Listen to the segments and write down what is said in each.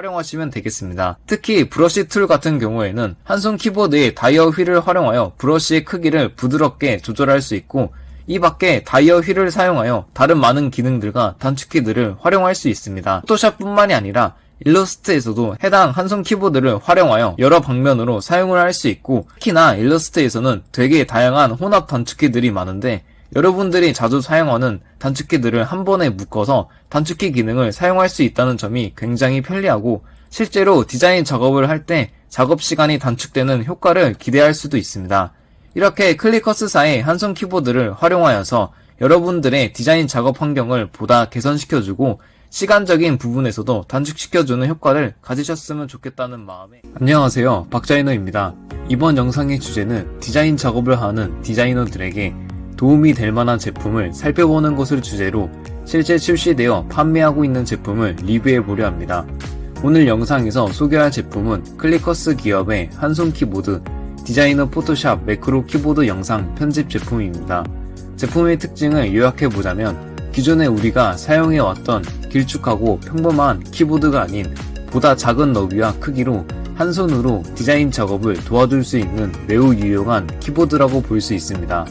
활용하시면 되겠습니다. 특히 브러쉬 툴 같은 경우에는 한손 키보드의 다이어 휠을 활용하여 브러쉬의 크기를 부드럽게 조절할 수 있고, 이 밖에 다이어 휠을 사용하여 다른 많은 기능들과 단축키들을 활용할 수 있습니다. 포토샵 뿐만이 아니라 일러스트에서도 해당 한손 키보드를 활용하여 여러 방면으로 사용을 할 수 있고, 특히나 일러스트에서는 되게 다양한 혼합 단축키들이 많은데 여러분들이 자주 사용하는 단축키들을 한 번에 묶어서 단축키 기능을 사용할 수 있다는 점이 굉장히 편리하고, 실제로 디자인 작업을 할 때 작업 시간이 단축되는 효과를 기대할 수도 있습니다. 이렇게 클리커스사의 한손 키보드를 활용하여서 여러분들의 디자인 작업 환경을 보다 개선시켜주고 시간적인 부분에서도 단축시켜주는 효과를 가지셨으면 좋겠다는 마음에. 안녕하세요, 박자이너입니다. 이번 영상의 주제는 디자인 작업을 하는 디자이너들에게 도움이 될 만한 제품을 살펴보는 것을 주제로 실제 출시되어 판매하고 있는 제품을 리뷰해보려 합니다. 오늘 영상에서 소개할 제품은 클리커스 기업의 한손 키보드 디자이너 포토샵 매크로 키보드 영상 편집 제품입니다. 제품의 특징을 요약해보자면 기존에 우리가 사용해왔던 길쭉하고 평범한 키보드가 아닌 보다 작은 너비와 크기로 한 손으로 디자인 작업을 도와줄 수 있는 매우 유용한 키보드라고 볼 수 있습니다.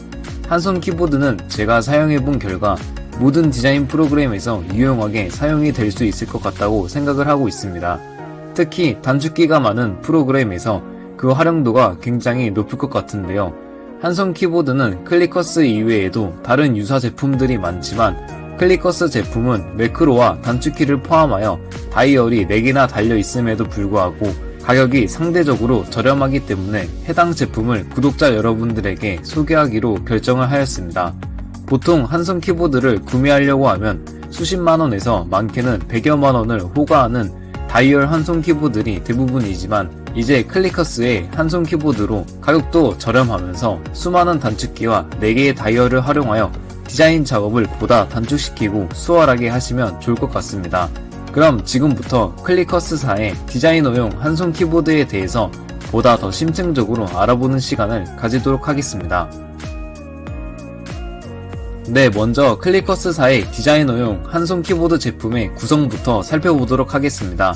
한손 키보드는 제가 사용해본 결과 모든 디자인 프로그램에서 유용하게 사용이 될 수 있을 것 같다고 생각을 하고 있습니다. 특히 단축키가 많은 프로그램에서 그 활용도가 굉장히 높을 것 같은데요. 한손 키보드는 클리커스 이외에도 다른 유사 제품들이 많지만 클리커스 제품은 매크로와 단축키를 포함하여 다이얼이 4개나 달려있음에도 불구하고 가격이 상대적으로 저렴하기 때문에 해당 제품을 구독자 여러분들에게 소개하기로 결정을 하였습니다. 보통 한손 키보드를 구매하려고 하면 수십만원에서 많게는 100여만원을 호가하는 다이얼 한손 키보드들이 대부분이지만 이제 클리커스의 한손 키보드로 가격도 저렴하면서 수많은 단축키와 4개의 다이얼을 활용하여 디자인 작업을 보다 단축시키고 수월하게 하시면 좋을 것 같습니다. 그럼 지금부터 클리커스사의 디자이너용 한손 키보드에 대해서 보다 더 심층적으로 알아보는 시간을 가지도록 하겠습니다. 네, 먼저 클리커스사의 디자이너용 한손 키보드 제품의 구성부터 살펴보도록 하겠습니다.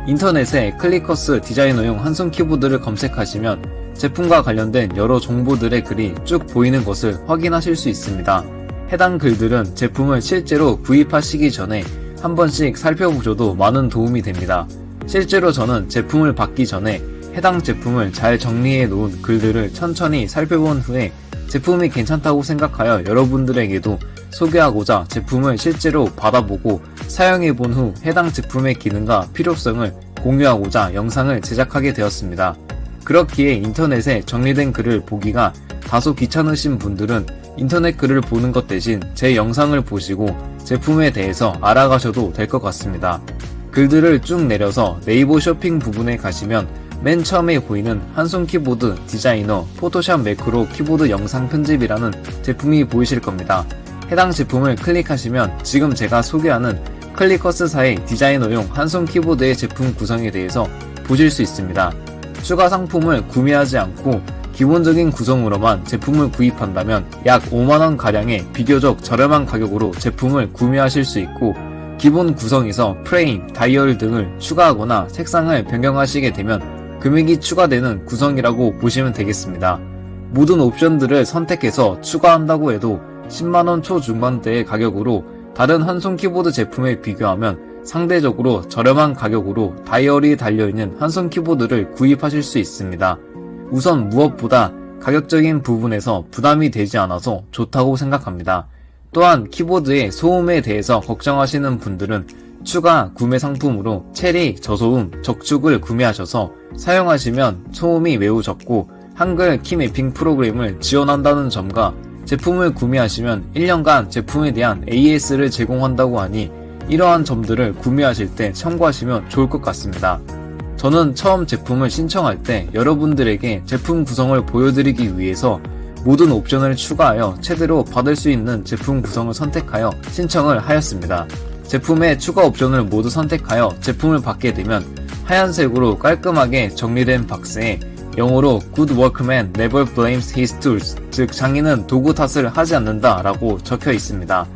인터넷에 클리커스 디자이너용 한손 키보드를 검색하시면 제품과 관련된 여러 정보들의 글이 쭉 보이는 것을 확인하실 수 있습니다. 해당 글들은 제품을 실제로 구입하시기 전에 한 번씩 살펴보셔도 많은 도움이 됩니다. 실제로 저는 제품을 받기 전에 해당 제품을 잘 정리해 놓은 글들을 천천히 살펴본 후에 제품이 괜찮다고 생각하여 여러분들에게도 소개하고자 제품을 실제로 받아보고 사용해본 후 해당 제품의 기능과 필요성을 공유하고자 영상을 제작하게 되었습니다. 그렇기에 인터넷에 정리된 글을 보기가 다소 귀찮으신 분들은 인터넷 글을 보는 것 대신 제 영상을 보시고 제품에 대해서 알아가셔도 될 것 같습니다. 글들을 쭉 내려서 네이버 쇼핑 부분에 가시면 맨 처음에 보이는 한손 키보드 디자이너 포토샵 매크로 키보드 영상 편집이라는 제품이 보이실 겁니다. 해당 제품을 클릭하시면 지금 제가 소개하는 클리커스사의 디자이너용 한손 키보드의 제품 구성에 대해서 보실 수 있습니다. 추가 상품을 구매하지 않고 기본적인 구성으로만 제품을 구입한다면 약 5만원 가량의 비교적 저렴한 가격으로 제품을 구매하실 수 있고, 기본 구성에서 프레임, 다이얼 등을 추가하거나 색상을 변경하시게 되면 금액이 추가되는 구성이라고 보시면 되겠습니다. 모든 옵션들을 선택해서 추가한다고 해도 10만원 초중반대의 가격으로 다른 한손 키보드 제품에 비교하면 상대적으로 저렴한 가격으로 다이얼이 달려있는 한손 키보드를 구입하실 수 있습니다. 우선 무엇보다 가격적인 부분에서 부담이 되지 않아서 좋다고 생각합니다. 또한 키보드의 소음에 대해서 걱정하시는 분들은 추가 구매 상품으로 체리 저소음 적축을 구매하셔서 사용하시면 소음이 매우 적고 한글 키 매핑 프로그램을 지원한다는 점과 제품을 구매하시면 1년간 제품에 대한 AS를 제공한다고 하니 이러한 점들을 구매하실 때 참고하시면 좋을 것 같습니다. 저는 처음 제품을 신청할 때 여러분들에게 제품 구성을 보여드리기 위해서 모든 옵션을 추가하여 최대로 받을 수 있는 제품 구성을 선택하여 신청을 하였습니다. 제품의 추가 옵션을 모두 선택하여 제품을 받게 되면 하얀색으로 깔끔하게 정리된 박스에 영어로 Good workman never blames his tools, 즉 장인은 도구 탓을 하지 않는다 라고 적혀 있습니다.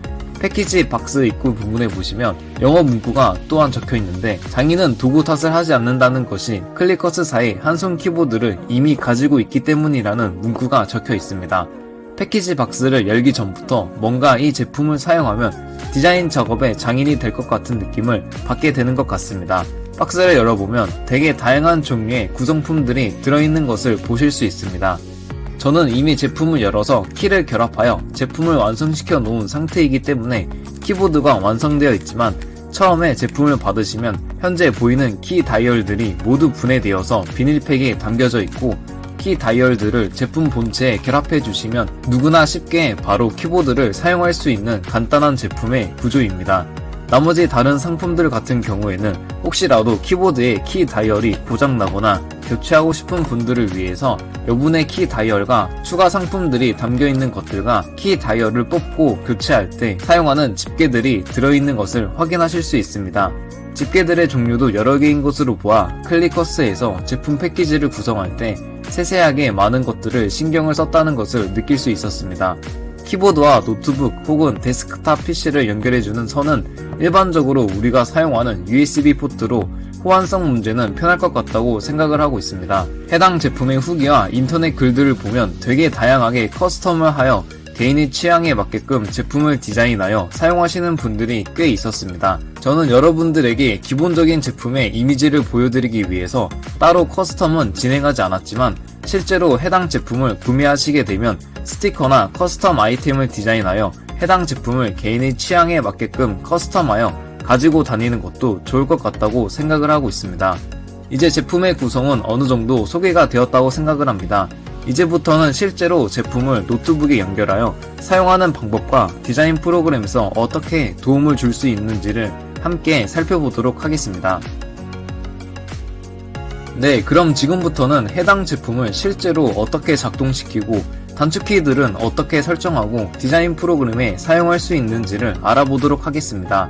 패키지 박스 입구 부분에 보시면 영어 문구가 또한 적혀 있는데, 장인은 도구 탓을 하지 않는다는 것이 클리커스사의 한손 키보드를 이미 가지고 있기 때문이라는 문구가 적혀 있습니다. 패키지 박스를 열기 전부터 뭔가 이 제품을 사용하면 디자인 작업에 장인이 될 것 같은 느낌을 받게 되는 것 같습니다. 박스를 열어보면 되게 다양한 종류의 구성품들이 들어있는 것을 보실 수 있습니다. 저는 이미 제품을 열어서 키를 결합하여 제품을 완성시켜 놓은 상태이기 때문에 키보드가 완성되어 있지만, 처음에 제품을 받으시면 현재 보이는 키 다이얼들이 모두 분해되어서 비닐팩에 담겨져 있고, 키 다이얼들을 제품 본체에 결합해 주시면 누구나 쉽게 바로 키보드를 사용할 수 있는 간단한 제품의 구조입니다. 나머지 다른 상품들 같은 경우에는 혹시라도 키보드의 키 다이얼이 고장나거나 교체하고 싶은 분들을 위해서 여분의 키 다이얼과 추가 상품들이 담겨있는 것들과 키 다이얼을 뽑고 교체할 때 사용하는 집게들이 들어있는 것을 확인하실 수 있습니다. 집게들의 종류도 여러 개인 것으로 보아 클리커스에서 제품 패키지를 구성할 때 세세하게 많은 것들을 신경을 썼다는 것을 느낄 수 있었습니다. 키보드와 노트북 혹은 데스크탑 PC를 연결해주는 선은 일반적으로 우리가 사용하는 USB 포트로 호환성 문제는 편할 것 같다고 생각을 하고 있습니다. 해당 제품의 후기와 인터넷 글들을 보면 되게 다양하게 커스텀을 하여 개인의 취향에 맞게끔 제품을 디자인하여 사용하시는 분들이 꽤 있었습니다. 저는 여러분들에게 기본적인 제품의 이미지를 보여드리기 위해서 따로 커스텀은 진행하지 않았지만, 실제로 해당 제품을 구매하시게 되면 스티커나 커스텀 아이템을 디자인하여 해당 제품을 개인의 취향에 맞게끔 커스텀하여 가지고 다니는 것도 좋을 것 같다고 생각을 하고 있습니다. 이제 제품의 구성은 어느 정도 소개가 되었다고 생각을 합니다. 이제부터는 실제로 제품을 노트북에 연결하여 사용하는 방법과 디자인 프로그램에서 어떻게 도움을 줄 수 있는지를 함께 살펴보도록 하겠습니다. 네, 그럼 지금부터는 해당 제품을 실제로 어떻게 작동시키고 단축키들은 어떻게 설정하고 디자인 프로그램에 사용할 수 있는지를 알아보도록 하겠습니다.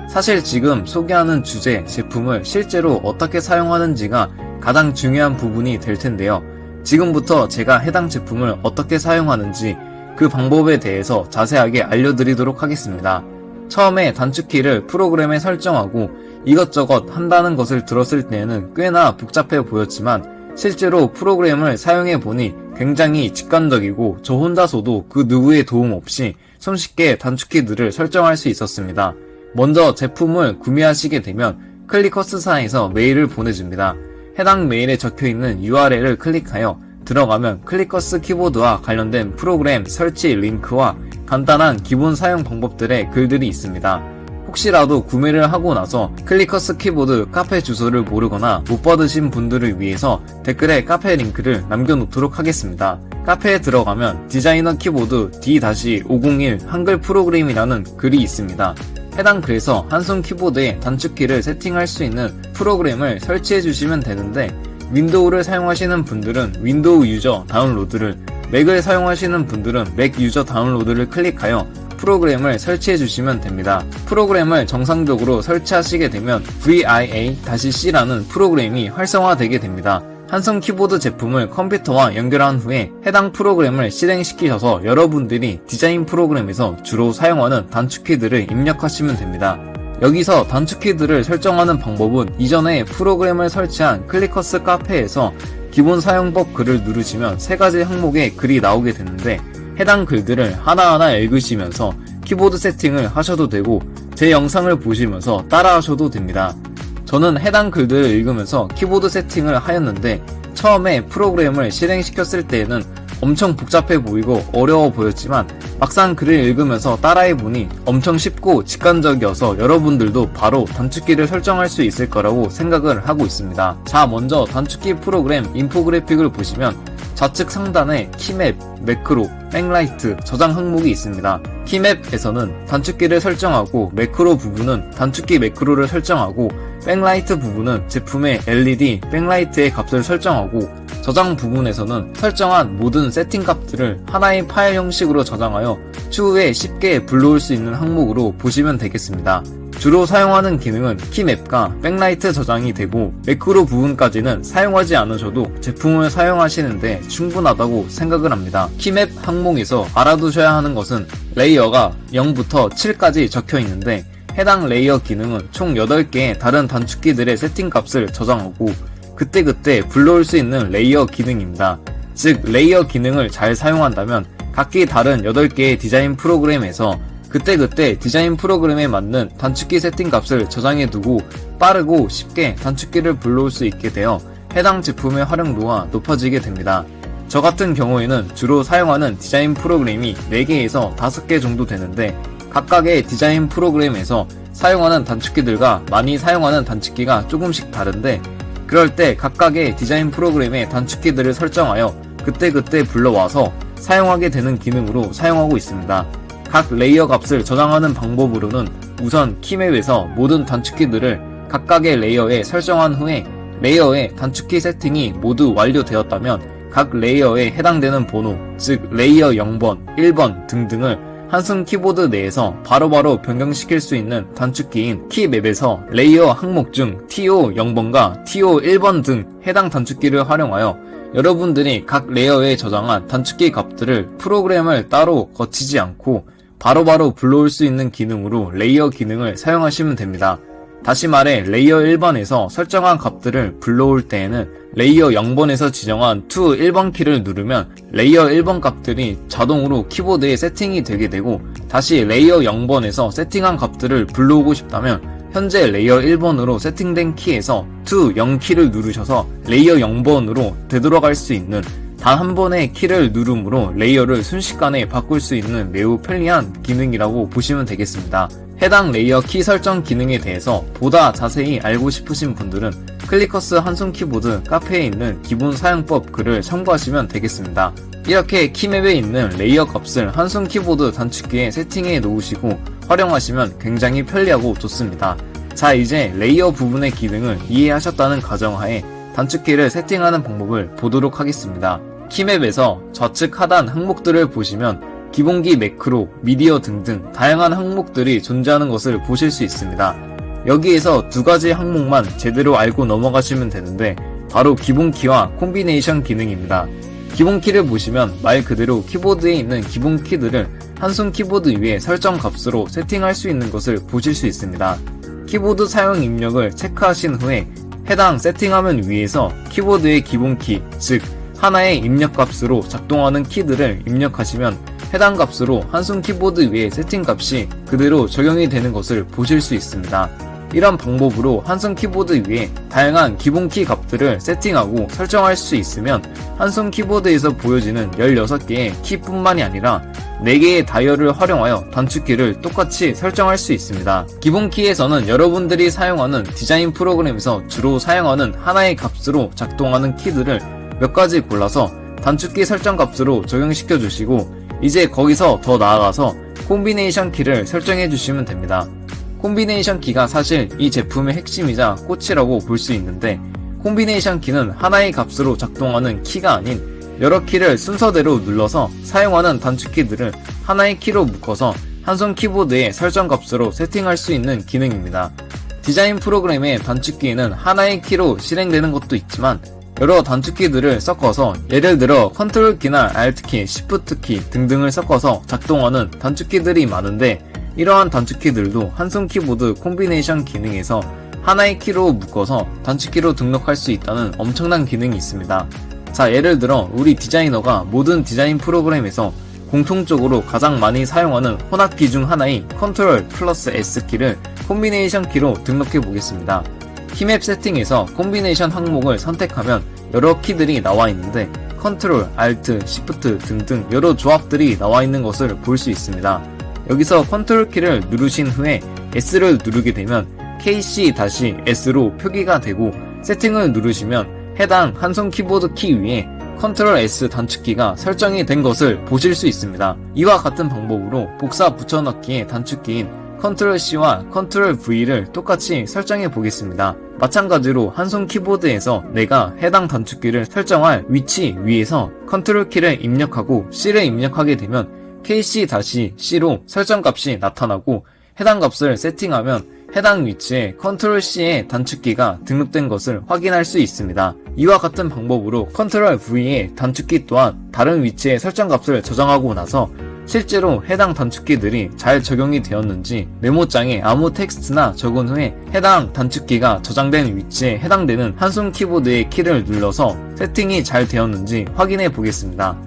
사실 지금 소개하는 주제, 제품을 실제로 어떻게 사용하는지가 가장 중요한 부분이 될 텐데요. 지금부터 제가 해당 제품을 어떻게 사용하는지 그 방법에 대해서 자세하게 알려드리도록 하겠습니다. 처음에 단축키를 프로그램에 설정하고 이것저것 한다는 것을 들었을 때에는 꽤나 복잡해 보였지만, 실제로 프로그램을 사용해 보니 굉장히 직관적이고 저 혼자서도 그 누구의 도움 없이 손쉽게 단축키들을 설정할 수 있었습니다. 먼저 제품을 구매하시게 되면 클리커스사에서 메일을 보내줍니다. 해당 메일에 적혀있는 URL을 클릭하여 들어가면 클리커스 키보드와 관련된 프로그램 설치 링크와 간단한 기본 사용 방법들의 글들이 있습니다. 혹시라도 구매를 하고 나서 클리커스 키보드 카페 주소를 모르거나 못 받으신 분들을 위해서 댓글에 카페 링크를 남겨놓도록 하겠습니다. 카페에 들어가면 디자이너 키보드 D-501 한글 프로그램이라는 글이 있습니다. 해당 글에서 한손 키보드에 단축키를 세팅할 수 있는 프로그램을 설치해 주시면 되는데, 윈도우를 사용하시는 분들은 윈도우 유저 다운로드를, 맥을 사용하시는 분들은 맥 유저 다운로드를 클릭하여 프로그램을 설치해 주시면 됩니다. 프로그램을 정상적으로 설치하시게 되면 VIA-C라는 프로그램이 활성화되게 됩니다. 한손 키보드 제품을 컴퓨터와 연결한 후에 해당 프로그램을 실행시키셔서 여러분들이 디자인 프로그램에서 주로 사용하는 단축키들을 입력하시면 됩니다. 여기서 단축키들을 설정하는 방법은 이전에 프로그램을 설치한 클리커스 카페에서 기본 사용법 글을 누르시면 3가지 항목의 글이 나오게 되는데, 해당 글들을 하나하나 읽으시면서 키보드 세팅을 하셔도 되고 제 영상을 보시면서 따라 하셔도 됩니다. 저는 해당 글들을 읽으면서 키보드 세팅을 하였는데, 처음에 프로그램을 실행시켰을 때에는 엄청 복잡해 보이고 어려워 보였지만 막상 글을 읽으면서 따라해보니 엄청 쉽고 직관적이어서 여러분들도 바로 단축키를 설정할 수 있을 거라고 생각을 하고 있습니다. 자, 먼저 단축키 프로그램 인포그래픽을 보시면 좌측 상단에 키맵, 매크로, 백라이트, 저장 항목이 있습니다. 키맵에서는 단축키를 설정하고 매크로 부분은 단축키 매크로를 설정하고 백라이트 부분은 제품의 LED 백라이트의 값을 설정하고 저장 부분에서는 설정한 모든 세팅 값들을 하나의 파일 형식으로 저장하여 추후에 쉽게 불러올 수 있는 항목으로 보시면 되겠습니다. 주로 사용하는 기능은 키맵과 백라이트 저장이 되고 매크로 부분까지는 사용하지 않으셔도 제품을 사용하시는데 충분하다고 생각을 합니다. 키맵 항목에서 알아두셔야 하는 것은 레이어가 0부터 7까지 적혀 있는데 해당 레이어 기능은 총 8개의 다른 단축키들의 세팅값을 저장하고 그때그때 불러올 수 있는 레이어 기능입니다. 즉 레이어 기능을 잘 사용한다면 각기 다른 8개의 디자인 프로그램에서 그때그때 디자인 프로그램에 맞는 단축키 세팅값을 저장해두고 빠르고 쉽게 단축키를 불러올 수 있게 되어 해당 제품의 활용도가 높아지게 됩니다. 저 같은 경우에는 주로 사용하는 디자인 프로그램이 4개에서 5개 정도 되는데 각각의 디자인 프로그램에서 사용하는 단축키들과 많이 사용하는 단축키가 조금씩 다른데 그럴 때 각각의 디자인 프로그램의 단축키들을 설정하여 그때그때 불러와서 사용하게 되는 기능으로 사용하고 있습니다. 각 레이어 값을 저장하는 방법으로는 우선 키맵에서 모든 단축키들을 각각의 레이어에 설정한 후에 레이어의 단축키 세팅이 모두 완료되었다면 각 레이어에 해당되는 번호, 즉 레이어 0번, 1번 등등을 한숨 키보드 내에서 바로바로 변경시킬 수 있는 단축키인 키맵에서 레이어 항목 중 TO 0번과 TO 1번 등 해당 단축키를 활용하여 여러분들이 각 레이어에 저장한 단축키 값들을 프로그램을 따로 거치지 않고 바로바로 불러올 수 있는 기능으로 레이어 기능을 사용하시면 됩니다. 다시 말해 레이어 1번에서 설정한 값들을 불러올 때에는 레이어 0번에서 지정한 to 1번 키를 누르면 레이어 1번 값들이 자동으로 키보드에 세팅이 되게 되고 다시 레이어 0번에서 세팅한 값들을 불러오고 싶다면 현재 레이어 1번으로 세팅된 키에서 to 0키를 누르셔서 레이어 0번으로 되돌아갈 수 있는 단 한 번의 키를 누름으로 레이어를 순식간에 바꿀 수 있는 매우 편리한 기능이라고 보시면 되겠습니다. 해당 레이어 키 설정 기능에 대해서 보다 자세히 알고 싶으신 분들은 클리커스 한손 키보드 카페에 있는 기본 사용법 글을 참고하시면 되겠습니다. 이렇게 키맵에 있는 레이어 값을 한손 키보드 단축키에 세팅해 놓으시고 활용하시면 굉장히 편리하고 좋습니다. 자, 이제 레이어 부분의 기능을 이해하셨다는 가정하에 단축키를 세팅하는 방법을 보도록 하겠습니다. 키맵에서 좌측 하단 항목들을 보시면 기본기 매크로, 미디어 등등 다양한 항목들이 존재하는 것을 보실 수 있습니다. 여기에서 두 가지 항목만 제대로 알고 넘어가시면 되는데 바로 기본키와 콤비네이션 기능입니다. 기본키를 보시면 말 그대로 키보드에 있는 기본 키들을 한손 키보드 위에 설정 값으로 세팅할 수 있는 것을 보실 수 있습니다. 키보드 사용 입력을 체크하신 후에 해당 세팅화면 위에서 키보드의 기본키, 즉 하나의 입력값으로 작동하는 키들을 입력하시면 해당 값으로 한손 키보드 위에 세팅값이 그대로 적용이 되는 것을 보실 수 있습니다. 이런 방법으로 한손 키보드 위에 다양한 기본키 값들을 세팅하고 설정할 수 있으면 한손 키보드에서 보여지는 16개의 키뿐만이 아니라 4개의 다이얼을 활용하여 단축키를 똑같이 설정할 수 있습니다. 기본키에서는 여러분들이 사용하는 디자인 프로그램에서 주로 사용하는 하나의 값으로 작동하는 키들을 몇 가지 골라서 단축키 설정 값으로 적용시켜 주시고 이제 거기서 더 나아가서 콤비네이션 키를 설정해 주시면 됩니다. 콤비네이션 키가 사실 이 제품의 핵심이자 꽃이라고 볼 수 있는데 콤비네이션 키는 하나의 값으로 작동하는 키가 아닌 여러 키를 순서대로 눌러서 사용하는 단축키들을 하나의 키로 묶어서 한손 키보드의 설정 값으로 세팅할 수 있는 기능입니다. 디자인 프로그램의 단축키는 하나의 키로 실행되는 것도 있지만 여러 단축키들을 섞어서 예를 들어 컨트롤 키나 알트 키, 시프트 키 등등을 섞어서 작동하는 단축키들이 많은데 이러한 단축키들도 한손 키보드 콤비네이션 기능에서 하나의 키로 묶어서 단축키로 등록할 수 있다는 엄청난 기능이 있습니다. 자, 예를 들어 우리 디자이너가 모든 디자인 프로그램에서 공통적으로 가장 많이 사용하는 혼합키 중 하나인 컨트롤 플러스 S 키를 콤비네이션 키로 등록해 보겠습니다. 키맵 세팅에서 콤비네이션 항목을 선택하면 여러 키들이 나와 있는데 컨트롤, 알트, 시프트 등등 여러 조합들이 나와 있는 것을 볼 수 있습니다. 여기서 컨트롤 키를 누르신 후에 S를 누르게 되면 KC-S로 표기가 되고 세팅을 누르시면 해당 한손 키보드 키 위에 컨트롤 S 단축키가 설정이 된 것을 보실 수 있습니다. 이와 같은 방법으로 복사 붙여넣기의 단축키인 Ctrl-C와 Ctrl-V를 똑같이 설정해 보겠습니다. 마찬가지로 한손 키보드에서 내가 해당 단축키를 설정할 위치 위에서 Ctrl 키를 입력하고 C를 입력하게 되면 KC-C로 설정값이 나타나고 해당 값을 세팅하면 해당 위치에 Ctrl-C의 단축키가 등록된 것을 확인할 수 있습니다. 이와 같은 방법으로 Ctrl-V의 단축키 또한 다른 위치에 설정값을 저장하고 나서 실제로 해당 단축키들이 잘 적용이 되었는지 메모장에 아무 텍스트나 적은 후에 해당 단축키가 저장된 위치에 해당되는 한손 키보드의 키를 눌러서 세팅이 잘 되었는지 확인해 보겠습니다.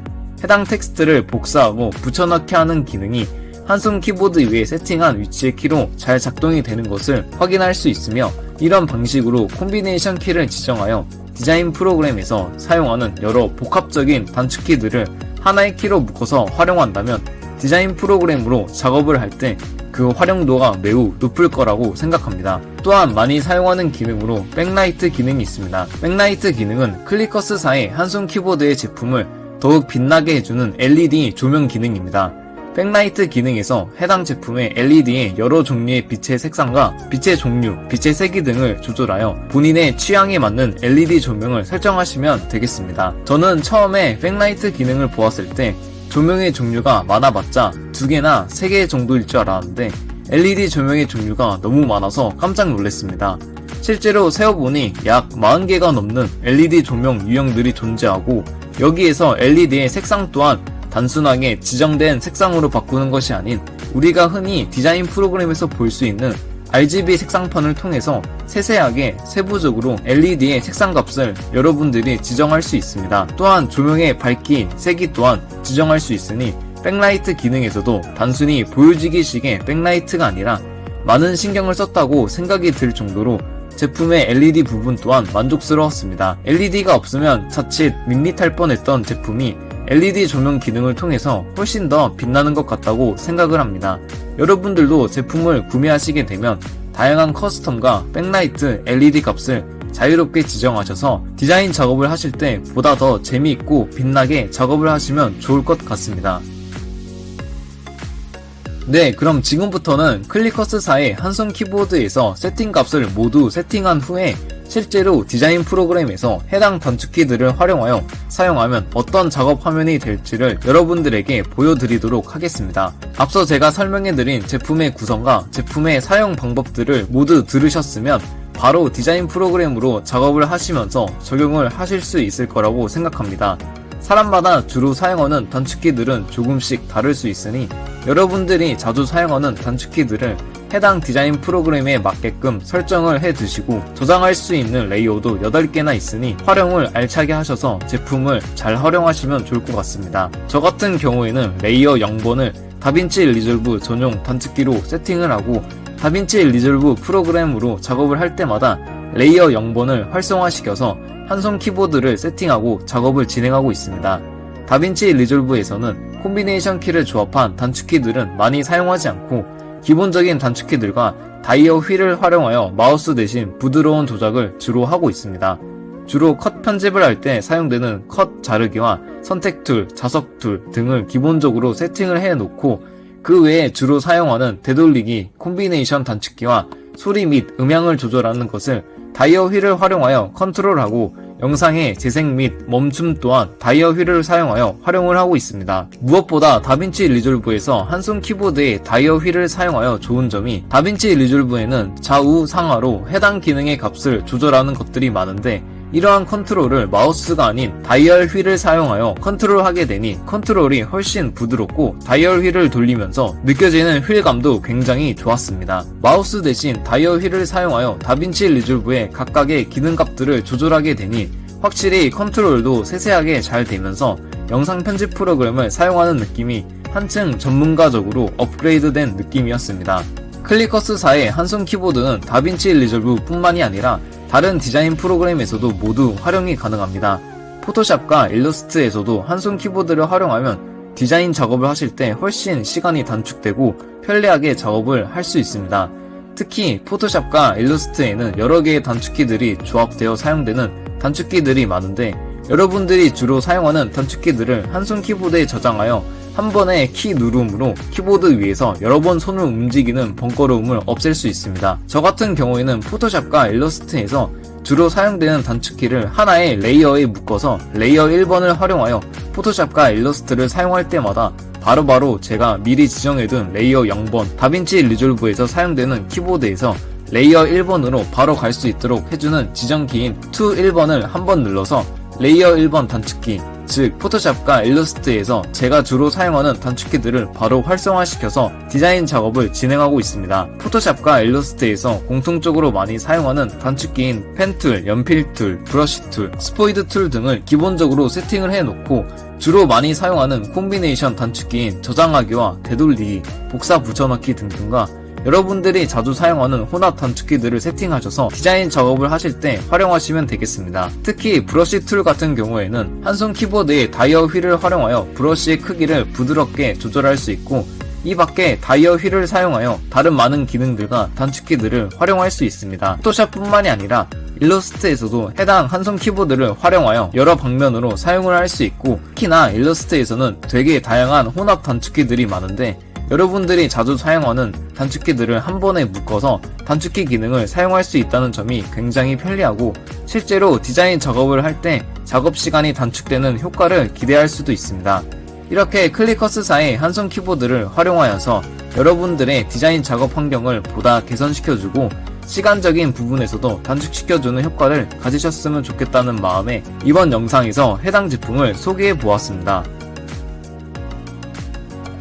해당 텍스트를 복사하고 붙여넣기 하는 기능이 한손 키보드 위에 세팅한 위치의 키로 잘 작동이 되는 것을 확인할 수 있으며, 이런 방식으로 콤비네이션 키를 지정하여 디자인 프로그램에서 사용하는 여러 복합적인 단축키들을 하나의 키로 묶어서 활용한다면 디자인 프로그램으로 작업을 할 때 그 활용도가 매우 높을 거라고 생각합니다. 또한 많이 사용하는 기능으로 백라이트 기능이 있습니다. 백라이트 기능은 클리커스사의 한손 키보드의 제품을 더욱 빛나게 해주는 LED 조명 기능입니다. 백라이트 기능에서 해당 제품의 LED의 여러 종류의 빛의 색상과 빛의 종류, 빛의 세기 등을 조절하여 본인의 취향에 맞는 LED 조명을 설정하시면 되겠습니다. 저는 처음에 백라이트 기능을 보았을 때 조명의 종류가 많아봤자 2개나 3개 정도일 줄 알았는데 LED 조명의 종류가 너무 많아서 깜짝 놀랐습니다. 실제로 세어보니 약 40개가 넘는 LED 조명 유형들이 존재하고, 여기에서 LED의 색상 또한 단순하게 지정된 색상으로 바꾸는 것이 아닌 우리가 흔히 디자인 프로그램에서 볼 수 있는 RGB 색상판을 통해서 세세하게 세부적으로 LED의 색상값을 여러분들이 지정할 수 있습니다. 또한 조명의 밝기, 색이 또한 지정할 수 있으니 백라이트 기능에서도 단순히 보여지기식의 백라이트가 아니라 많은 신경을 썼다고 생각이 들 정도로 제품의 LED 부분 또한 만족스러웠습니다. LED가 없으면 자칫 밋밋할 뻔했던 제품이 LED 조명 기능을 통해서 훨씬 더 빛나는 것 같다고 생각을 합니다. 여러분들도 제품을 구매하시게 되면 다양한 커스텀과 백라이트 LED 값을 자유롭게 지정하셔서 디자인 작업을 하실 때 보다 더 재미있고 빛나게 작업을 하시면 좋을 것 같습니다. 네, 그럼 지금부터는 클리커스사의 한손 키보드에서 세팅 값을 모두 세팅한 후에 실제로 디자인 프로그램에서 해당 단축키들을 활용하여 사용하면 어떤 작업 화면이 될지를 여러분들에게 보여드리도록 하겠습니다. 앞서 제가 설명해드린 제품의 구성과 제품의 사용 방법들을 모두 들으셨으면 바로 디자인 프로그램으로 작업을 하시면서 적용을 하실 수 있을 거라고 생각합니다. 사람마다 주로 사용하는 단축키들은 조금씩 다를 수 있으니 여러분들이 자주 사용하는 단축키들을 해당 디자인 프로그램에 맞게끔 설정을 해두시고, 저장할 수 있는 레이어도 8개나 있으니 활용을 알차게 하셔서 제품을 잘 활용하시면 좋을 것 같습니다. 저 같은 경우에는 레이어 0번을 다빈치 리졸브 전용 단축키로 세팅을 하고 다빈치 리졸브 프로그램으로 작업을 할 때마다 레이어 0번을 활성화시켜서 한손 키보드를 세팅하고 작업을 진행하고 있습니다. 다빈치 리졸브에서는 콤비네이션 키를 조합한 단축키들은 많이 사용하지 않고 기본적인 단축키들과 다이어 휠을 활용하여 마우스 대신 부드러운 조작을 주로 하고 있습니다. 주로 컷 편집을 할 때 사용되는 컷 자르기와 선택 툴, 자석 툴 등을 기본적으로 세팅을 해 놓고, 그 외에 주로 사용하는 되돌리기, 콤비네이션 단축키와 소리 및 음향을 조절하는 것을 다이어 휠을 활용하여 컨트롤하고, 영상의 재생 및 멈춤 또한 다이어 휠을 사용하여 활용을 하고 있습니다. 무엇보다 다빈치 리졸브에서 한손 키보드에 다이어 휠을 사용하여 좋은 점이, 다빈치 리졸브에는 좌우 상하로 해당 기능의 값을 조절하는 것들이 많은데 이러한 컨트롤을 마우스가 아닌 다이얼 휠을 사용하여 컨트롤하게 되니 컨트롤이 훨씬 부드럽고 다이얼 휠을 돌리면서 느껴지는 휠감도 굉장히 좋았습니다. 마우스 대신 다이얼 휠을 사용하여 다빈치 리졸브의 각각의 기능값들을 조절하게 되니 확실히 컨트롤도 세세하게 잘 되면서 영상 편집 프로그램을 사용하는 느낌이 한층 전문가적으로 업그레이드된 느낌이었습니다. 클리커스사의 한손 키보드는 다빈치 리졸브 뿐만이 아니라 다른 디자인 프로그램에서도 모두 활용이 가능합니다. 포토샵과 일러스트에서도 한손 키보드를 활용하면 디자인 작업을 하실 때 훨씬 시간이 단축되고 편리하게 작업을 할 수 있습니다. 특히 포토샵과 일러스트에는 여러 개의 단축키들이 조합되어 사용되는 단축키들이 많은데 여러분들이 주로 사용하는 단축키들을 한손 키보드에 저장하여 한 번에 키 누름으로 키보드 위에서 여러 번 손을 움직이는 번거로움을 없앨 수 있습니다. 저 같은 경우에는 포토샵과 일러스트에서 주로 사용되는 단축키를 하나의 레이어에 묶어서 레이어 1번을 활용하여 포토샵과 일러스트를 사용할 때마다 바로바로 제가 미리 지정해둔 레이어 0번 다빈치 리졸브에서 사용되는 키보드에서 레이어 1번으로 바로 갈 수 있도록 해주는 지정키인 to 1번을 한번 눌러서 레이어 1번 단축키, 즉 포토샵과 일러스트에서 제가 주로 사용하는 단축키들을 바로 활성화시켜서 디자인 작업을 진행하고 있습니다. 포토샵과 일러스트에서 공통적으로 많이 사용하는 단축키인 펜툴, 연필툴, 브러쉬툴, 스포이드 툴 등을 기본적으로 세팅을 해놓고 주로 많이 사용하는 콤비네이션 단축키인 저장하기와 되돌리기, 복사 붙여넣기 등등과 여러분들이 자주 사용하는 혼합 단축키들을 세팅하셔서 디자인 작업을 하실 때 활용하시면 되겠습니다. 특히 브러쉬 툴 같은 경우에는 한 손 키보드의 다이어 휠을 활용하여 브러쉬의 크기를 부드럽게 조절할 수 있고, 이 밖에 다이어 휠을 사용하여 다른 많은 기능들과 단축키들을 활용할 수 있습니다. 포토샵뿐만이 아니라 일러스트에서도 해당 한 손 키보드를 활용하여 여러 방면으로 사용을 할 수 있고, 특히나 일러스트에서는 되게 다양한 혼합 단축키들이 많은데 여러분들이 자주 사용하는 단축키들을 한 번에 묶어서 단축키 기능을 사용할 수 있다는 점이 굉장히 편리하고, 실제로 디자인 작업을 할 때 작업 시간이 단축되는 효과를 기대할 수도 있습니다. 이렇게 클리커스사의 한 손 키보드를 활용하여서 여러분들의 디자인 작업 환경을 보다 개선시켜주고 시간적인 부분에서도 단축시켜주는 효과를 가지셨으면 좋겠다는 마음에 이번 영상에서 해당 제품을 소개해 보았습니다.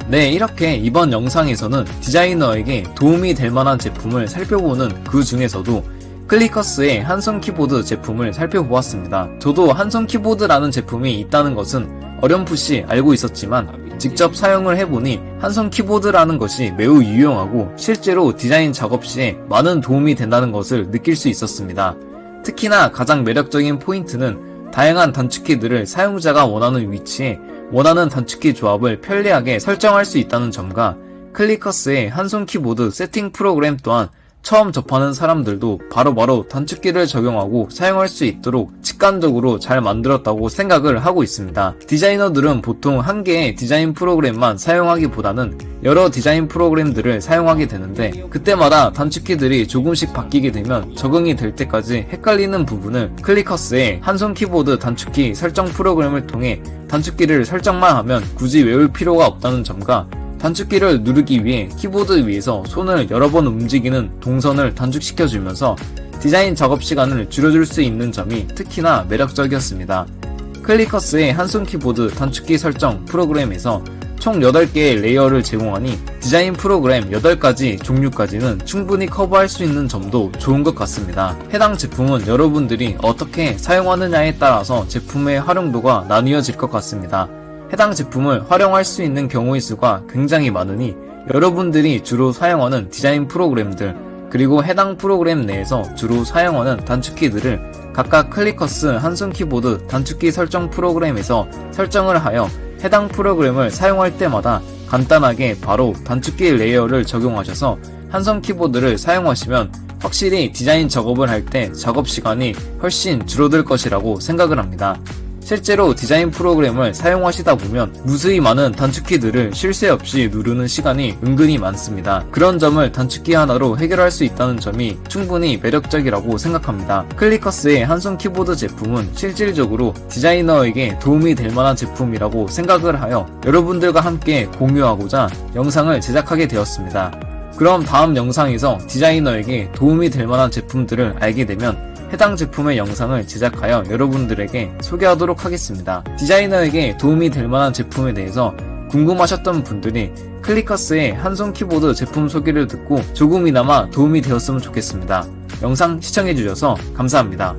네, 이렇게 이번 영상에서는 디자이너에게 도움이 될 만한 제품을 살펴보는 그 중에서도 클리커스의 한 손 키보드 제품을 살펴보았습니다. 저도 한 손 키보드라는 제품이 있다는 것은 어렴풋이 알고 있었지만 직접 사용을 해보니 한 손 키보드라는 것이 매우 유용하고 실제로 디자인 작업 시에 많은 도움이 된다는 것을 느낄 수 있었습니다. 특히나 가장 매력적인 포인트는 다양한 단축키들을 사용자가 원하는 위치에 원하는 단축키 조합을 편리하게 설정할 수 있다는 점과 클리커스의 한 손 키보드 세팅 프로그램 또한 처음 접하는 사람들도 바로바로 단축키를 적용하고 사용할 수 있도록 직관적으로 잘 만들었다고 생각을 하고 있습니다. 디자이너들은 보통 한 개의 디자인 프로그램만 사용하기보다는 여러 디자인 프로그램들을 사용하게 되는데 그때마다 단축키들이 조금씩 바뀌게 되면 적응이 될 때까지 헷갈리는 부분을 클리커스의 한 손 키보드 단축키 설정 프로그램을 통해 단축키를 설정만 하면 굳이 외울 필요가 없다는 점과 단축키를 누르기 위해 키보드 위에서 손을 여러 번 움직이는 동선을 단축시켜주면서 디자인 작업 시간을 줄여줄 수 있는 점이 특히나 매력적이었습니다. 클리커스의 한 손 키보드 단축키 설정 프로그램에서 총 8개의 레이어를 제공하니 디자인 프로그램 8가지 종류까지는 충분히 커버할 수 있는 점도 좋은 것 같습니다. 해당 제품은 여러분들이 어떻게 사용하느냐에 따라서 제품의 활용도가 나뉘어질 것 같습니다. 해당 제품을 활용할 수 있는 경우의 수가 굉장히 많으니 여러분들이 주로 사용하는 디자인 프로그램들 그리고 해당 프로그램 내에서 주로 사용하는 단축키들을 각각 클리커스 한 손 키보드 단축키 설정 프로그램에서 설정을 하여 해당 프로그램을 사용할 때마다 간단하게 바로 단축키 레이어를 적용하셔서 한 손 키보드를 사용하시면 확실히 디자인 작업을 할 때 작업 시간이 훨씬 줄어들 것이라고 생각을 합니다. 실제로 디자인 프로그램을 사용하시다 보면 무수히 많은 단축키들을 쉴 새 없이 누르는 시간이 은근히 많습니다. 그런 점을 단축키 하나로 해결할 수 있다는 점이 충분히 매력적이라고 생각합니다. 클리커스의 한 손 키보드 제품은 실질적으로 디자이너에게 도움이 될 만한 제품이라고 생각을 하여 여러분들과 함께 공유하고자 영상을 제작하게 되었습니다. 그럼 다음 영상에서 디자이너에게 도움이 될 만한 제품들을 알게 되면 해당 제품의 영상을 제작하여 여러분들에게 소개하도록 하겠습니다. 디자이너에게 도움이 될 만한 제품에 대해서 궁금하셨던 분들이 클리커스의 한 손 키보드 제품 소개를 듣고 조금이나마 도움이 되었으면 좋겠습니다. 영상 시청해주셔서 감사합니다.